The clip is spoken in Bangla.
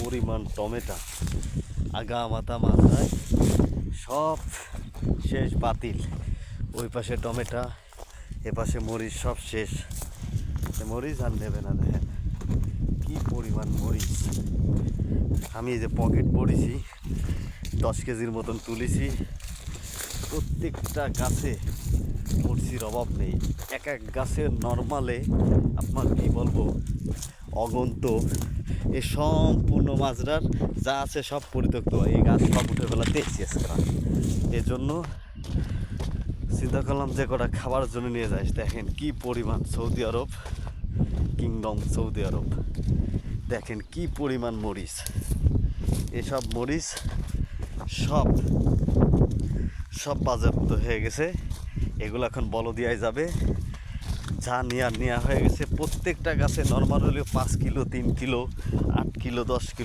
পরিমাণ টমেটো আগা মাথা মাথায় সব শেষ বাতিল। ওই পাশে টমেটো, এ পাশে মরিচ, সব শেষ। মরিচ আর নেবে না, দেখেন কি পরিমাণ মরিচ। আমি এই যে পকেট পড়েছি 10 কেজির মতন তুলেছি। প্রত্যেকটা গাছে মরিচের অভাব নেই। এক এক গাছের নর্মালে আপনার কি বলবো অগন্ত। এই সম্পূর্ণ মাজরার যা আছে সব পরিত্যক্ত, এই গাছ সব উঠে ফেলাতে আজকে। এজন্য চিন্তা করলাম যে কটা খাবার জন্য নিয়ে যাই। দেখেন কি পরিমাণ, সৌদি আরব কিংডম, সৌদি আরব দেখেন কি পরিমাণ মরিচ। এসব মরিচ সব সব বাজেয়াপ্ত হয়ে গেছে। এগুলো এখন বলদিয়ায় যাবে। যা নেওয়া হয়ে গেছে। প্রত্যেকটা গাছে নর্মাল হলেও 5 কিলো, 3 কিলো, 8 কিলো, 10 কিলো।